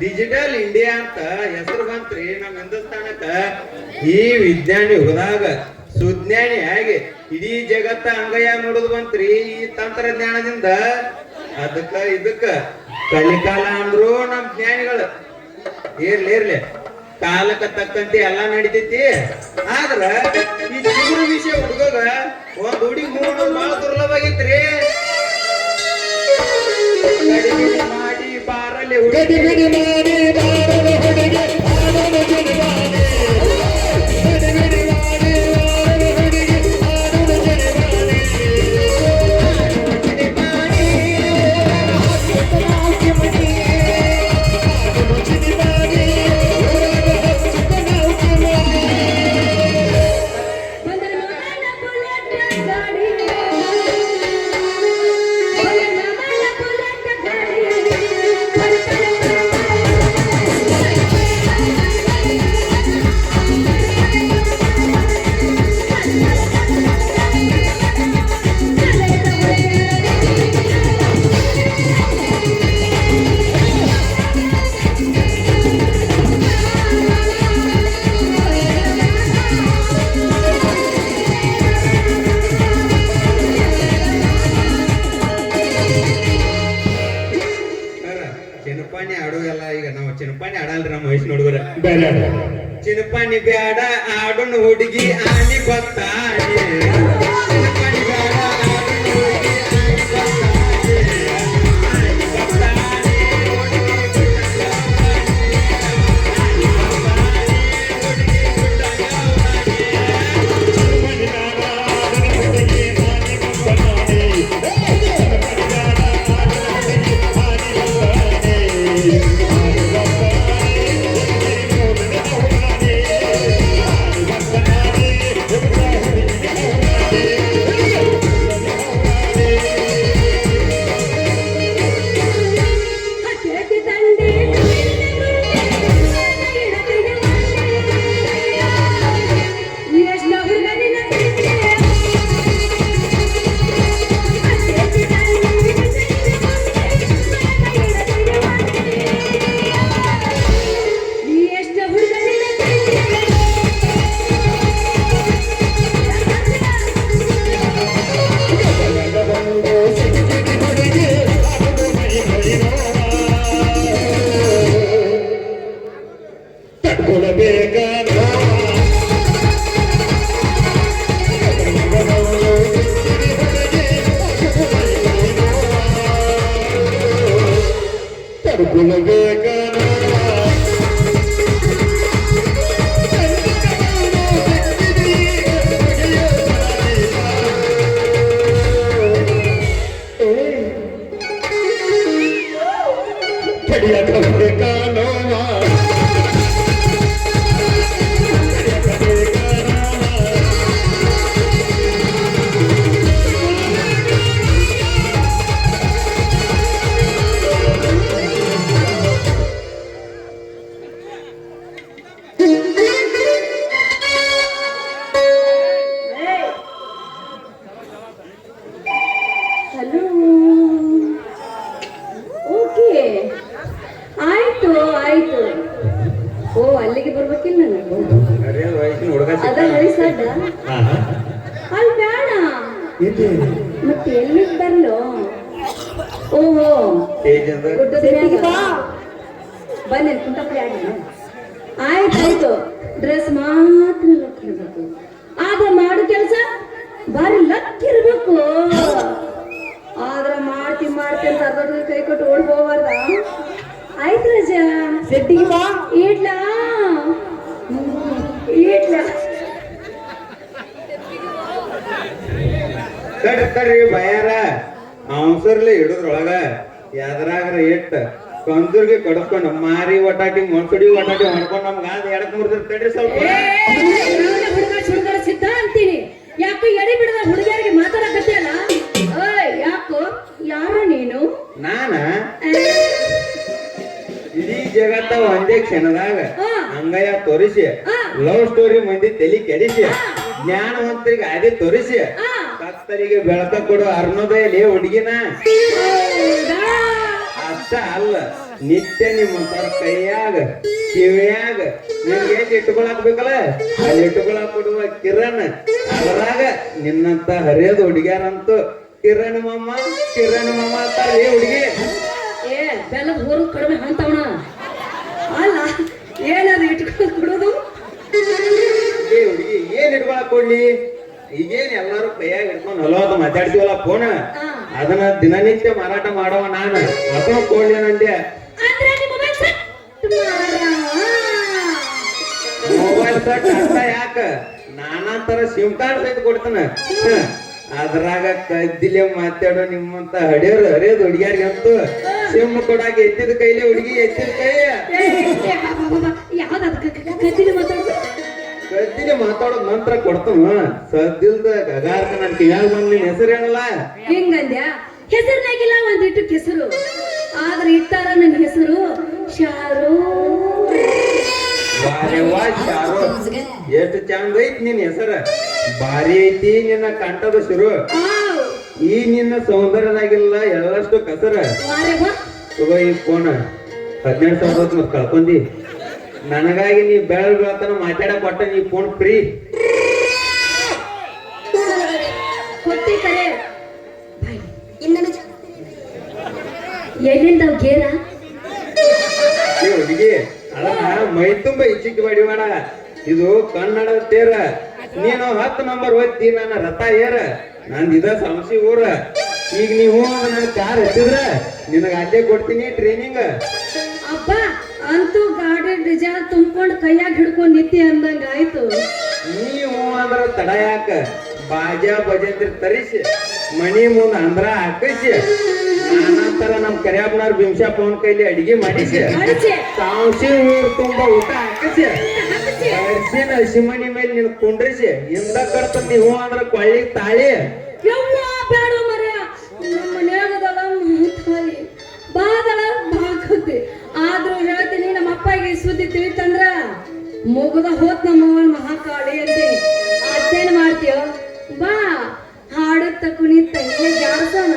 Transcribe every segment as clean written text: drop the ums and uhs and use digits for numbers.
Digital India ಅಂತ ಹೆಸರು ಬಂತ್ರಿ ನಮ್ಮ ಹಿಂದೂಸ್ತಾನಕ್ಕ. ಈ ವಿಜ್ಞಾನಿ ಯುಗದಾಗ ಸುಜ್ಞಾನಿ ಆಗಿ ಇಡೀ ಜಗತ್ತ ಅಂಗಯ್ಯ ನೋಡುದು ಬಂತ್ರಿ ಈ ತಂತ್ರಜ್ಞಾನದಿಂದ. ಅದಕ್ಕ ಇದಕ್ಕ ಕಲಿಕಾಲ ಅಂದ್ರು ನಮ್ ಜ್ಞಾನಿಗಳು. ಇರ್ಲಿ ಕಾಲಕ್ಕ ತಕ್ಕಂತೆ ಎಲ್ಲಾ ನಡಿತೈತಿ. ಆದ್ರ ಈ ಚಿಗುರು ವಿಷಯ ಹುಡುಗ ಒಂದ್ ಹುಡುಗಿ ನೋಡೋದು ಬಹಳ ದುರ್ಲಭ ಆಗೈತ್ರಿ. ಮಾಡಿ ಬಾರಲ್ಲಿ ಚಿನ್ನಪಾಣಿ ಆಡೋಲ್ಲ. ಈಗ ನಾವು ಚಿನ್ನಪಾಣಿ ಆಡಲ್ರಿ ನಮ್ಮ ವಯಸ್ಸಿನ ಹುಡುಗರ. ಚಿನ್ನಪಾಣಿ ಬ್ಯಾಡ ಆಡೋಣ ಹುಡುಗಿ ಆನಿ ಬತ್ತಾನಿ. ಚಿನ್ನಪಾಣಿ ಬ್ಯಾಡ ಆಡೋಣ ಹುಡುಗಿ ಆನಿ ಬತ್ತಾನಿ. ಆನಿ ಬತ್ತಾನಿ ಮತ್ತೆ ಎಲ್ಲಿ ಬರ್ಲು? ಓಹೋ ಬನ್ನಿ ಕುಂಟಪಡಿ ಆಡಿ. ಆಯ್ತಾಯ್ತು, ಡ್ರೆಸ್ ಮಾತ್ರ ಲಕ್ಕಿರ್ಬೇಕು, ಆದ್ರೆ ಮಾಡು ಕೆಲಸ ಬಾರಿ ಲಕ್ಕಿರ್ಬೇಕು. ಆದ್ರ ಮಾಡ್ತೀನಿ ಅಂತ ಅರ್ಧ ಕೈ ಕೊಟ್ಟು ಓಡ್ ಹೋಗ್ಬಾರ್ದ. ಆಯ್ತು ರಜಾ ಸೆಟ್ಟಿಗೆ ಬಾ. ಇಡ್ಲಾ ಕಡ್ರಿ ಬಯಾರ ಅವಸರ್ಲಿ ಹಿಡಿದ್ರೊಳಗ ಯಾವ್ದ್ರಾಗ್ರ ಇಟ್ಟ ಕಂದೂರ್ಗೆ ಕಡ್ಕೊಂಡು ಮಾರಿ ಒಟಾಟಿ ಮೊಣಸುಡಿ ಒಟಾಟಿ ಹೊಡ್ಕೊಂಡು ನಮ್ಗ ಎಡಕ್ ಮುರಿದಿರ್ತೇಳ್ರಿ ಸ್ವಲ್ಪ. ಹುಡುಗ ಸಿದ್ಧ ಅಂತೀನಿ. ಯಾಕೆ ಎಡೆ ಬಿಡದ ಹುಡುಗಿಯರಿಗೆ ಒಂದೇ ಕ್ಷಣದಾಗ ಹಾ. ಅಂಗಯ್ಯ ತೋರಿಸಿ ಹಾ. ಲವ್ ಸ್ಟೋರಿ ಮಂದಿ ತಲೆ ಕೆಡಿಸಿ ಜ್ಞಾನವಂತರಿಗೆ ಅದೇ ತೋರಿಸಿ ಹಾ. ಭಕ್ತರಿಗೆ ಬೆಳಕ ಕೊಡು ಅರ್ಣೋದಯಲ್ಲಿ ಹುಡುಗಿನ ಹೌದಾ? ಅಷ್ಟ ಅಲ್ಲ ನಿತ್ಯ ನಿಮ್ಮ ಕೈಯಾಗ ಕಿವಿಯಾಗ ನಿಮ್ಗೆ ಏನ್ ಇಟ್ಕೊಳಕ್ ಬೇಕಲ್ಲ ಅಲ್ಲಿ ಇಟ್ಕೊಳಕ್ ಕೊಡುವ ಕಿರಣ್ ಅದ್ರಾಗ ನಿನ್ನಂತ ಹರಿಯೋದು ಹುಡುಗ್ಯಾರಂತೂ ಕಿರಣ್ ಮಮ್ಮ ಅಂತಾರ ಹುಡುಗಿ ಏ ಬೆಲ್ಲದ ಹೋರು ಕಡಿಮೆ ಅಂತವಣ ಅಲ್ಲ ಏನಾದ್ರು ಇಟ್ಕೊಂಡು ಕೊಡೋದು ಏ ಹುಡುಗಿ ಏನ್ ಇಟ್ಕೊಳಕ್ ಕೊಡ್ಲಿ ಈಗೇನ್ ಎಲ್ಲಾರು ಕೈಯಾಗ ಇಟ್ಕೊಂಡು ಹೊಲವತ್ತು ಮಾತಾಡ್ತೀವಲ್ಲ ಫೋನ್ ಅದನ್ನ ದಿನನಿತ್ಯ ಮಾರಾಟ ಮಾಡವ ನಾನು ಅಥವಾ ಕೊಡ್ಲೇನಂದೆ ಅಂದ್ರೆ ನಿಮ್ಮ ಮೊಬೈಲ್ ಸೆಟ್ ಮೊಬೈಲ್ ಸೆಟ್ ಅಷ್ಟ ಯಾಕ ನಾನಾ ತರ ಸಿಮ್ ಕಾರ್ಡ್ ಸಹಿತ ಕೊಡ್ತಾನ ಅದ್ರಾಗ ಕದ್ದಿಲೆ ಮಾತಾಡೋ ನಿಮ್ಮಂತ ಹರಿಯೋದು ಹುಡುಗಿಯಾರಿಗಂತೂ ಸಿಮ್ ಕೊಡಾಕ ಎತ್ತಿದ ಕೈಲಿ ಹುಡುಗಿ ಎತ್ತಿದ ಕೈ ಯಾವ್ದು ಕದ್ದಿನ ಮಾತಾಡೋದು ಕದ್ದಿಲೆ ಮಾತಾಡೋದ್ ನಂತರ ಕೊಡ್ತಾನ ಸದ್ದಿಲ್ದ ಗಗಾರ್ಕ ನನ್ ಕಿವ್ಯಾಗ ಬಂದ್ ನಿನ್ ಹೆಸರು ಹೇಳಲ್ಲ ಹೆಂಗಂದ್ಯಾ ಹೆಸರಿನಾಗಿಲ್ಲ ಒಂದಿಟ್ಟು ಹೆಸರು ಆದ್ರೆ ಇಟ್ಟಾರ ನನ್ನ ಹೆಸರು ಶಾರು ವಾರೆ ವಾ ಶಾರು ಎಷ್ಟು ಚಂದ ಐತಿ ನಿನ್ ಹೆಸರ ಭಾರಿ ಐತಿ ನಿನ್ನ ಕಂಠದ ಶುರು ಈ ನಿನ್ನ ಸೌಂದರ್ಯದಾಗಿಲ್ಲ ಎಲ್ಲಷ್ಟು ಕಸರ ತಗೋ ಈ ಫೋನ್ 17,000 ಮತ್ ಕಳ್ಕೊಂಡಿ ನನಗಾಗಿ ನೀ ಬೆಳತನ ಮಾತಾಡಕ್ ಕೊಟ್ಟ ನೀ ಫೋನ್ ಫ್ರೀ ಕೊಟ್ಟಿ ಕರೆ ಎಲ್ಲಿಂದ ಗೇರ ಏ ಹುಡುಗಿ ಅದನ್ನ ಮೈ ತುಂಬ ಇಚ್ಚಿಕ್ ಬಡಿವಾಡ ಇದು ಕನ್ನಡದ ತೇರ ನೀನು 10 ನಂಬರ್ ಓದ್ತಿ ನನ್ನ ರಥ ಏರ ನಂದ್ ಇದ ಸಂಶಿ ಊರ ಈಗ ನೀವು ನನ್ನ ಕಾರ್ ಹತ್ತಿದ್ರ ನಿನಗ ಅಲ್ಲೇ ಕೊಡ್ತೀನಿ ಟ್ರೈನಿಂಗ್ ಅಪ್ಪ ಅಂತೂ ಗಾಡಿ ಡಿಜಾಲ್ ತುಂಬ್ಕೊಂಡು ಕೈಯಾಗ ಹಿಡ್ಕೊಂಡ್ ನಿತ್ತಿ ಅಂದಂಗ ಆಯ್ತು ನೀವು ಅಂದ್ರ ತಡ ಯಾಕ ಬಾಜಾ ಭಜಂತ್ರಿ ತರಿಸಿ ಮಣಿ ಮುಂದ ಅಂದ್ರ ಹಾಕಿಸಿ ನಾನಾ ತರ ನಮ್ ಕರಿಯಪ್ಪನವ್ರ ಬಿಂಶಪ್ಪ ಅವನ ಕೈಲಿ ಅಡಿಗೆ ಮಾಡಿಸಿ ಸಾಂಸಿ ಊರ್ ತುಂಬಾ ಊಟ ಹಾಕಿಸಿ ಅರ್ಸಿನ ಹಸಿಮಣಿ ಮೇಲೆ ನಿನ್ ಕುಂಡ್ರಿಸಿ ಹಿಂದ ಕಡ್ತ ನೀವು ಅಂದ್ರ ಕೊಳ್ಳಿಗ್ ತಾಳಿ ಯವ್ವ ಬೇಡ ಮರ್ಯ ನಮ್ಮ ಮನ್ಯಾಗದಲ್ಲ ತಾಯಿ ಬಾದಳ ಬಾಕತಿ ಆದ್ರೂ ಹೇಳ್ತೀನಿ ನಮ್ಮ ಅಪ್ಪಗೆ ಸುದ್ದಿ ತಿಳಿತಂದ್ರ ಮುಗ್ದ ಹೋತ್ ನಮ್ಮ ಮಹಾಕಾಳಿ ಅಂತೀನಿ ಅದೇನ್ ಮಾಡ್ತೀಯೋ ಬಾ ಹಾಡುತ್ತ ಕುಣಿತ ಇಲ್ಲೇ ಜಾಡ್ಸೋಣ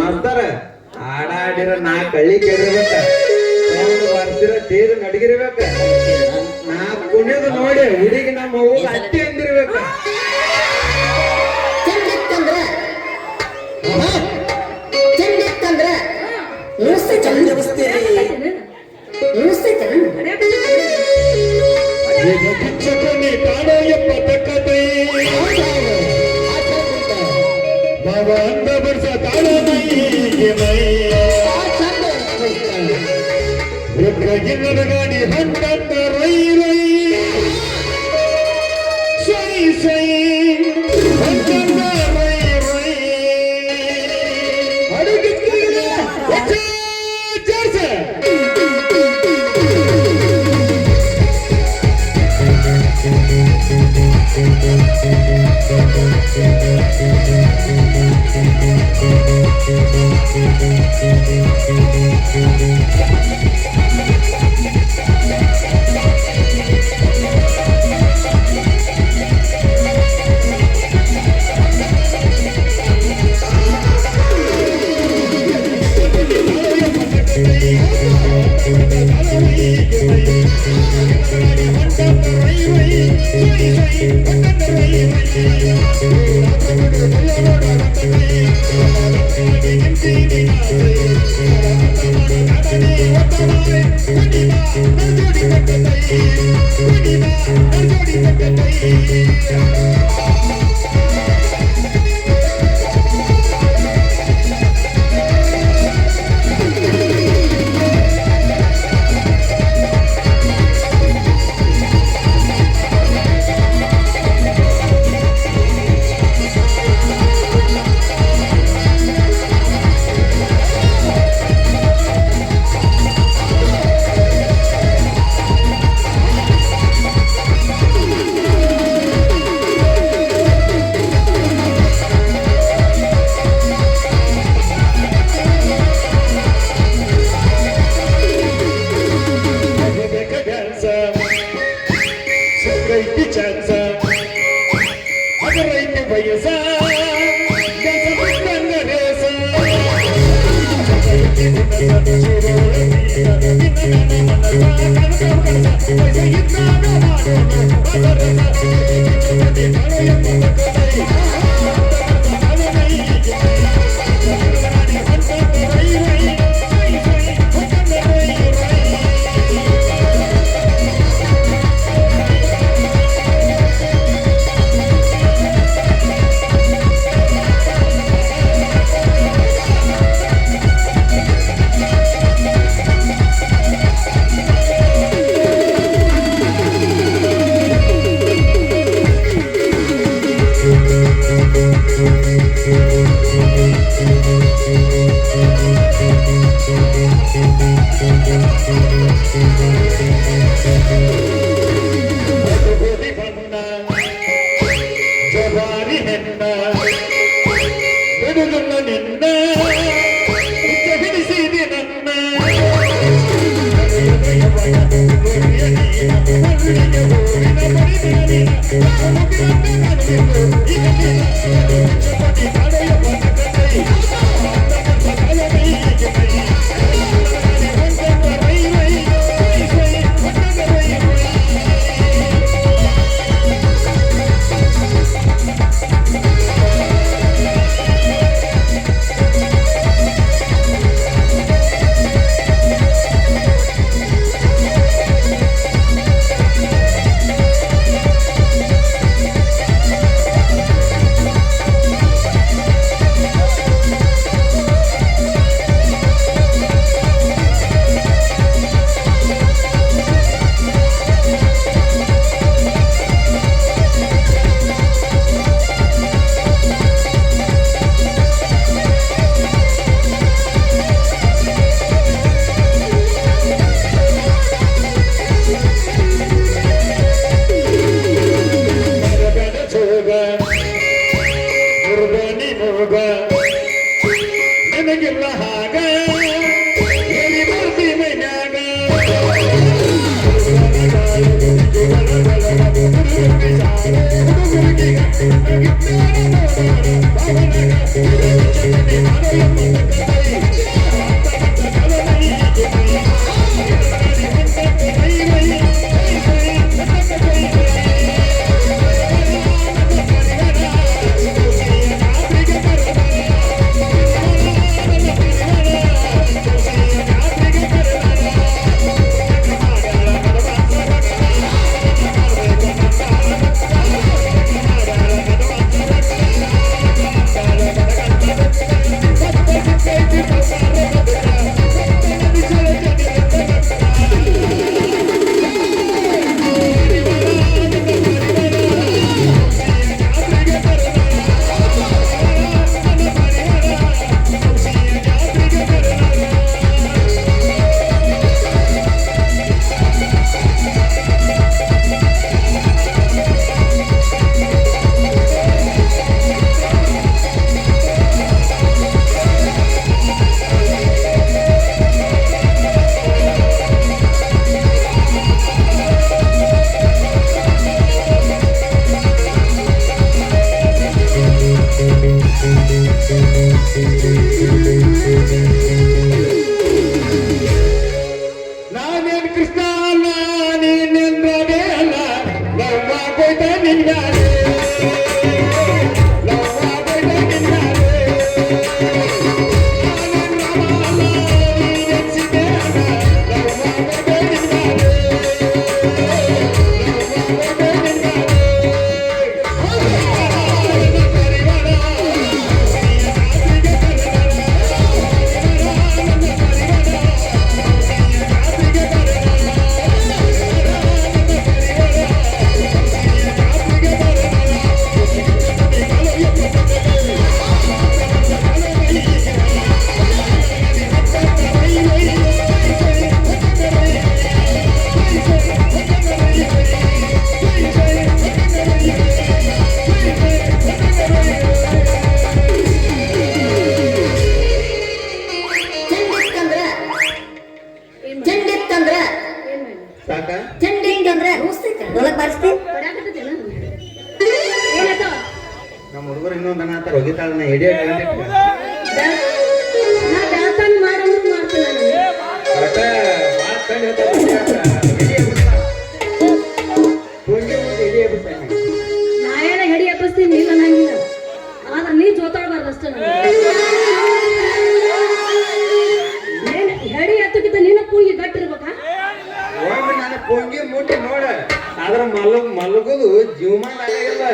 ಮಾಡ್ತಾರ ಆಡಾಡಿರ ನಾ ಕಳ್ಳಿ ಕೇಳಿರ್ಬೇಕ ಬರ್ಸಿರ ತೇರು ನಡಗಿರ್ಬೇಕ ನಾ ಕುಣಿದು ನೋಡಿ ಹುಡುಗಿ ನಮ್ಮ ಅವ್ವ ಅತ್ತಿ ಅಂದಿರ್ಬೇಕ ಗಾಡಿ ಹಂಡ ರೈ ರೈ ಸೈ ಸೈ ಹಂಡ ರೈ ರೈ ಅಡುಗೆ ಬಯಸ ಜವಾರಿ ಹೆಣ್ಣ ಬಿಡುಗಲ್ಲ ನಿನ್ನ ಬಿಡಿಸಿದೆ ನನ್ನ ನನಗೆಲ್ಲ ಹಾಗ ಎಲ್ಲಿ ಬರ್ತಿ ಮೈನಾಗ ನಮ್ಮ ಹುಡುಗರು ಇನ್ನೊಂದು ದನ ಅಂತಾರೆ ಹೋಗಿತಾಳ ನಾ ಹಿಡಿಯೋ ನಾ ಡ್ಯಾನ್ಸ್ ಮಾಡಂದ್ರು ಮಾಡ್ತೀನಿ ನಾ ಏನ ಹೆಡಿ ಎಬ್ಬಿಸ್ತೀನಿ ಇಲ್ಲ ನಂಗಿಲ್ಲ ಆದ್ರೆ ನೀ ಜೋತಾಡ್ಬಾರ್ದು ಅಷ್ಟೇ ಏನ್ ಹೆಡಿ ಎತ್ತಕ್ಕಿಂತ ನಿನ್ನ ಕೂಗಿ ಗಟ್ಟಿರ್ಬೇಕಾ ಒಮ್ಮೆ ನಾನು ಪೊಂಗಿ ಮುಟ್ಟಿ ನೋಡ ಆದ್ರ ಮಲಗುದು ಜೀವಮಾನ ಆಗಿಲ್ಲ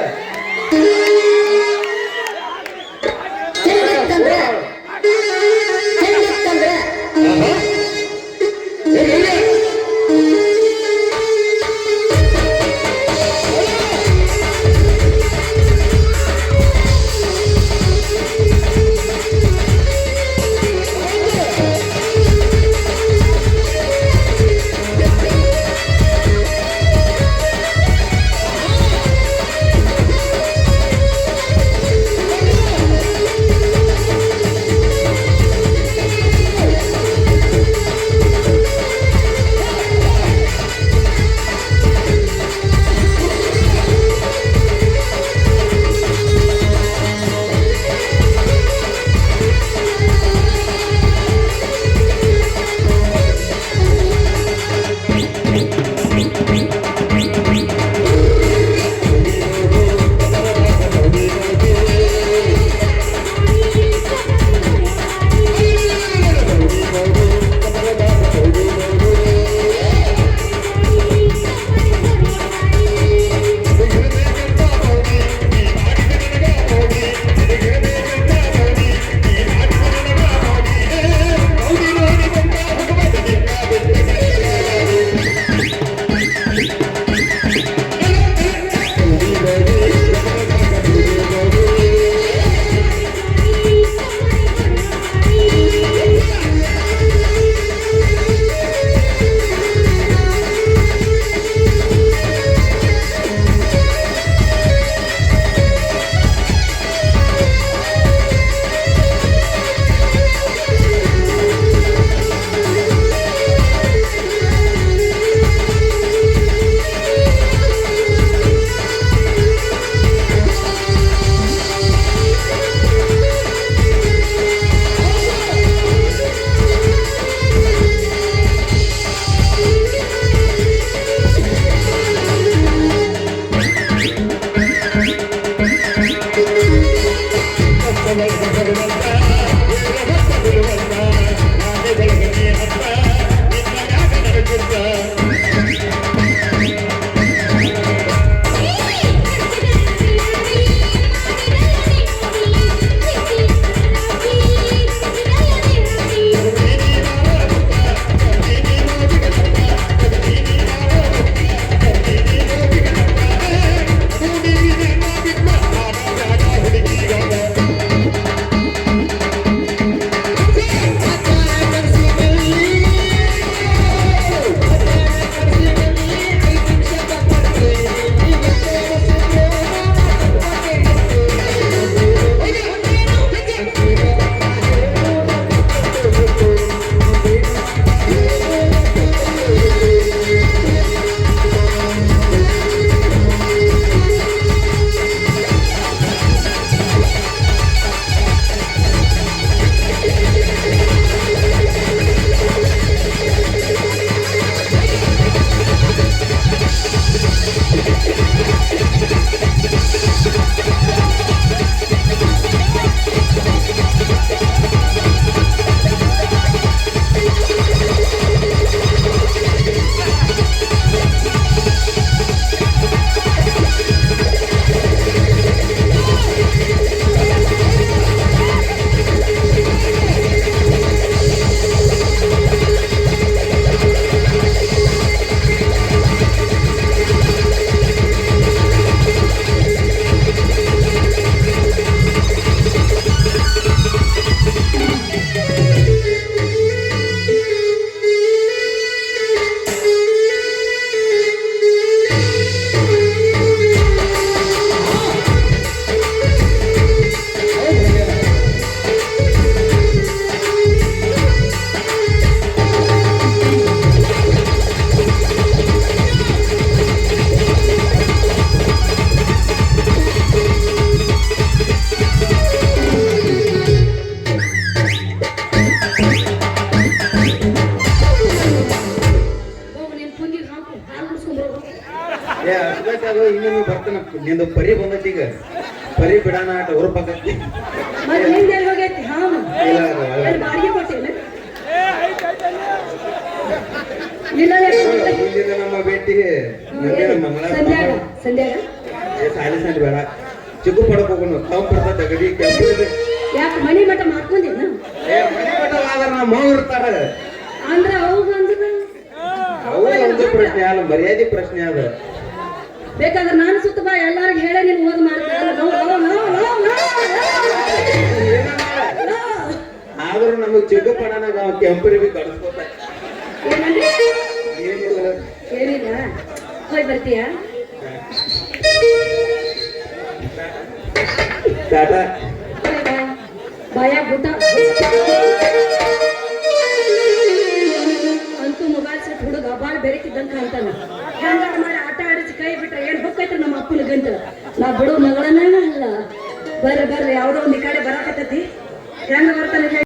ನಿಂದು ಪರಿ ಬಂದೈತಿ ಈಗ ಪರಿ ಬಿಡಾನ ಆಟ ಉರುಪಾಕತ್ತಿ ಮತ್ತೆ ನಿಂದ ಎಲ್ಲಿ ಹೋಗೈತಿ ಹಾವು ಇಲ್ಲ ಎಲ್ಲಿ ಬಾಡಿಗೆ ಕೊಟ್ಟಿಲ್ಲ ಇಲ್ಲ ಮುಂದಿನ ನಮ್ಮ ಭೇಟಿಗೆ ನಂದಿನ ಮಂಗಳ ಸಂಧ್ಯಾಗ ಸಂಧ್ಯಾಗ ಸಾಲಿ ಸಂಡ್ ಬೇಡ ಚಿಕ್ಕು ಪಡಕ್ ಹೋಗೋಣ ತಾವ್ ಬರ್ತದ ಗಡಿ ಕೆಂಪು ಇದೆ. ಯಾಕೆ ಮನಿ ಮಠ ಮಾಡ್ಕೊಂಡಿನ ಮನೆ ಮಠವಾದ್ರ ನಮ್ಮ ಮಾವು ಇರ್ತಾರ ಅಂದ್ರ ಅವಾಗ ಅಂದ್ರ ಅವು ಒಂದು ಪ್ರಶ್ನೆ ಅಲ್ಲ ಮರ್ಯಾದೆ ಪ್ರಶ್ನೆ ಅದ ಬೇಕಾದ್ರೆ ನಾನು ಸುತ್ತ ಬಾ ಎಲ್ಲಾರ್ಗ ಹೇಳೇ ನೀನು ಓದ್ ಮಾಡ್ತಾರೆ ಆದ್ರೂ ನಮಗ್ ಚಿಕ್ಕು ಪಡನ ನಾವು ಕೆಂಪರಿಗೆ ಕಳಿಸ್ಕೋತ ಏನಂದ್ರೆ ಏನಿಲ್ಲ ಏನಿಲ್ಲ ಹೋಯ್ ಬರ್ತೀಯಾ ಟಾಟಾ ಬಾಯ ಗುಟ ಅಂತೂ ಮೊಬೈಲ್ ಸೆಟ್ ಹುಡುಗ ಬಾಳ್ ಬೆರಕಿದ್ದಂಕ ಅಂತಾನ ಹೆಂಗಾರ ಮಾಡಿ ಆಟ ಆಡಿಸಿ ಕೈ ಬಿಟ್ರೆ ಏನ್ ಹೊಕ್ಕೈತ್ರಿ ನಮ್ಮ ಅಪ್ಪನ ಗಂಟ ನಾ ಬಿಡು ಮಗಳನ್ನ ಅಲ್ಲ ಬರ್ರಿ ಯಾವ್ದೋ ಒಂದ್ ಈ ಕಡೆ ಬರಾಕತ್ತೈತಿ ಹೆಂಗ ಬರ್ತಾನೆ